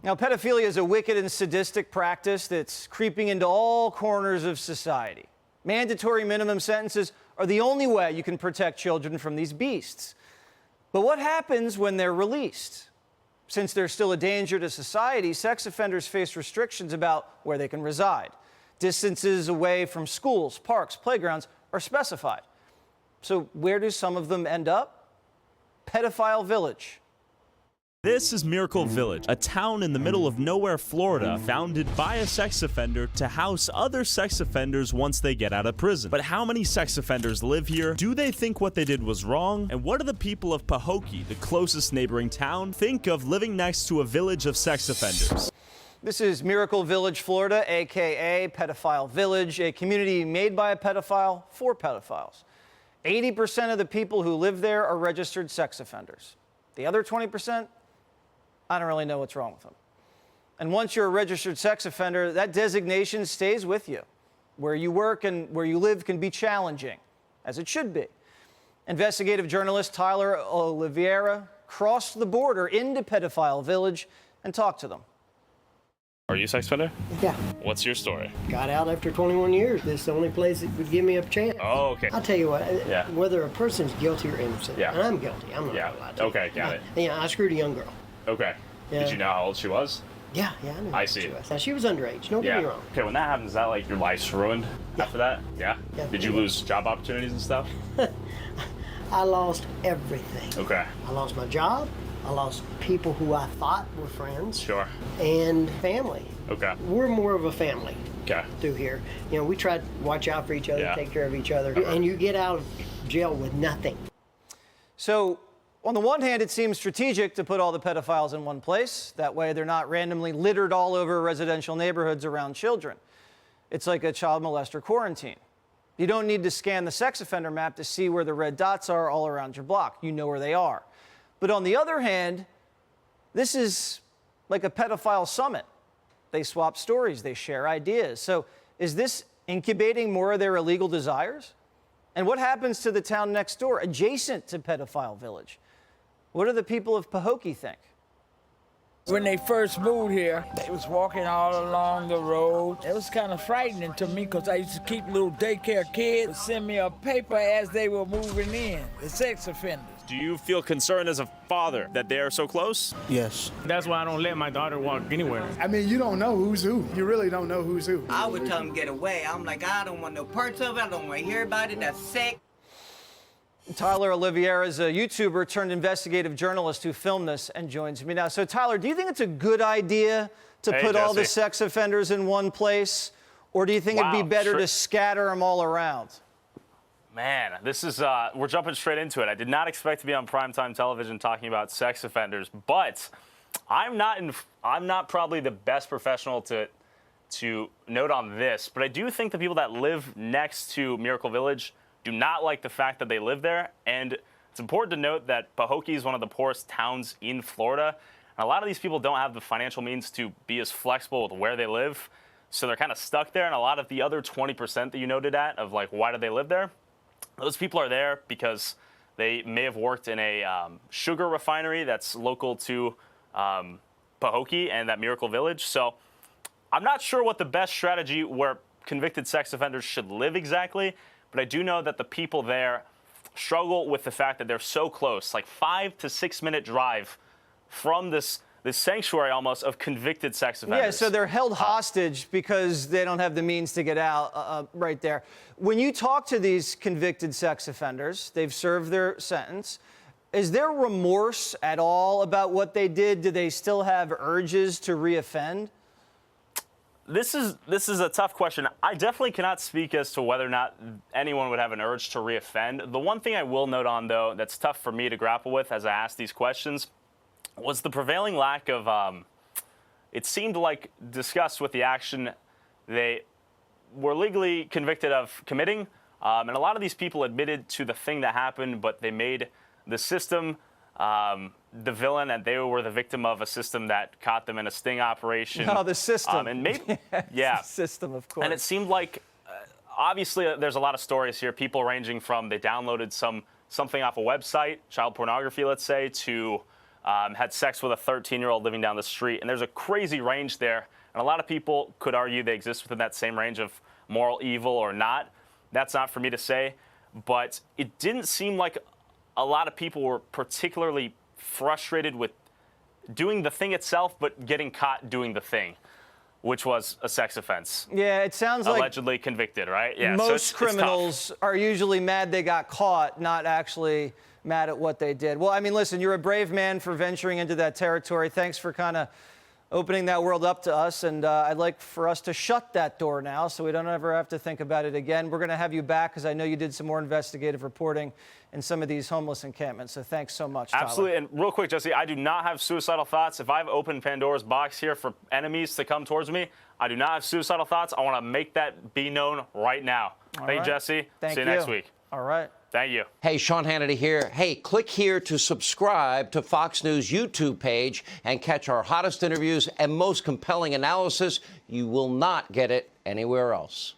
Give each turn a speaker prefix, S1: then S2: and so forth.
S1: Now, pedophilia is a wicked and sadistic practice that's creeping into all corners of society. Mandatory minimum sentences are the only way you can protect children from these beasts. But what happens when they're released? Since they're still a danger to society, sex offenders face restrictions about where they can reside. Distances away from schools, parks, playgrounds are specified. So where do some of them end up? Pedophile village.
S2: This is Miracle Village, a town in the middle of nowhere, Florida, founded by a sex offender to house other sex offenders once they get out of prison. But how many sex offenders live here? Do they think what they did was wrong? And what do the people of Pahokee, the closest neighboring town, think of living next to a village of sex offenders?
S1: This is Miracle Village, Florida, aka Pedophile Village, a community made by a pedophile for pedophiles. 80% of the people who live there are registered sex offenders. The other 20%? I don't really know what's wrong with them. And once you're a registered sex offender, that designation stays with you. Where you work and where you live can be challenging, as it should be. Investigative journalist Tyler Oliveira crossed the border into Pedophile Village and talked to them.
S3: Are you a sex offender?
S4: Yeah.
S3: What's your story?
S4: Got out after 21 years. This is the only place that would give me a chance.
S3: Oh, okay.
S4: I'll tell you what,
S3: Yeah.
S4: whether a person's guilty or innocent,
S3: Yeah.
S4: and I'm guilty, I'm not
S3: Yeah.
S4: gonna lie to you.
S3: Okay, got it.
S4: Yeah, I screwed a young girl.
S3: Okay.
S4: Yeah.
S3: Did you know how old she was?
S4: Yeah, I knew
S3: I
S4: who
S3: see.
S4: She was. Now, she was underage, don't get me wrong.
S3: Okay, when that happens, is that like your life's ruined after that? Yeah?
S4: Yeah.
S3: Did you lose job opportunities and stuff?
S4: I lost everything.
S3: Okay.
S4: I lost my job, I lost people who I thought were friends,
S3: Sure.
S4: and family.
S3: Okay.
S4: We're more of a family
S3: Okay.
S4: through here. You know, we try to watch out for each other,
S3: Yeah.
S4: take care of each other, and you get out of jail with nothing.
S1: So, on the one hand, it seems strategic to put all the pedophiles in one place. That way, they're not randomly littered all over residential neighborhoods around children. It's like a child molester quarantine. You don't need to scan the sex offender map to see where the red dots are all around your block. You know where they are. But on the other hand, this is like a pedophile summit. They swap stories, they share ideas. So is this incubating more of their illegal desires? And what happens to the town next door, adjacent to Pedophile Village? What do the people of Pahokee think?
S5: When they first moved here, they was walking all along the road. It was kind of frightening to me because I used to keep little daycare kids send me a paper as they were moving in, the sex offenders.
S2: Do you feel concerned as a father that they are so close?
S6: Yes.
S7: That's why I don't let my daughter walk anywhere.
S6: I mean, you don't know who's who. You really don't know who's who.
S8: I would tell them get away. I'm like, I don't want no parts of it. I don't want to hear about it. That's sick.
S1: Tyler Oliveira is a YouTuber turned investigative journalist who filmed this and joins me now. So, Tyler, do you think it's a good idea to put all the sex offenders in one place? Or do you think it'd be better to scatter them all around?
S3: Man, this is, we're jumping straight into it. I did not expect to be on primetime television talking about sex offenders, but I'm not probably the best professional to note on this, but I do think the people that live next to Miracle Village do not like the fact that they live there. And it's important to note that Pahokee is one of the poorest towns in Florida. And a lot of these people don't have the financial means to be as flexible with where they live. So they're kind of stuck there. And a lot of the other 20% that you noted at of like, why do they live there? Those people are there because they may have worked in a sugar refinery that's local to Pahokee and that Miracle Village. So I'm not sure what the best strategy where convicted sex offenders should live exactly, but I do know that the people there struggle with the fact that they're so close, like 5 to 6 minute drive from this sanctuary almost of convicted sex offenders.
S1: Yeah, so they're held hostage because they don't have the means to get out right there. When you talk to these convicted sex offenders, they've served their sentence. Is there remorse at all about what they did? Do they still have urges to reoffend?
S3: This is a tough question. I definitely cannot speak as to whether or not anyone would have an urge to reoffend. The one thing I will note on, though, that's tough for me to grapple with as I ask these questions was the prevailing lack of, it seemed like discussed with the action they were legally convicted of committing. And a lot of these people admitted to the thing that happened, but they made the system the villain, and they were the victim of a system that caught them in a sting operation.
S1: Oh, the system.
S3: And maybe,
S1: yeah. The system, of course.
S3: And it seemed like, obviously, there's a lot of stories here, people ranging from they downloaded something off a website, child pornography, let's say, to had sex with a 13-year-old living down the street. And there's a crazy range there. And a lot of people could argue they exist within that same range of moral evil or not. That's not for me to say. But it didn't seem like a lot of people were particularly frustrated with doing the thing itself, but getting caught doing the thing, which was a sex offense.
S1: Yeah, it sounds like
S3: allegedly convicted, right? Yeah.
S1: Most criminals are usually mad they got caught, not actually mad at what they did. Well, I mean, listen, you're a brave man for venturing into that territory. Thanks for kind of opening that world up to us, and I'd like for us to shut that door now so we don't ever have to think about it again. We're going to have you back because I know you did some more investigative reporting in some of these homeless encampments, so thanks so much, Tyler.
S3: Absolutely, and real quick, Jesse, I do not have suicidal thoughts. If I've opened Pandora's box here for enemies to come towards me, I do not have suicidal thoughts. I want to make that be known right now. Thank you, Jesse. See you next week.
S1: All right.
S3: Thank you.
S9: Hey, Sean Hannity here. Hey, click here to subscribe to Fox News YouTube page and catch our hottest interviews and most compelling analysis. You will not get it anywhere else.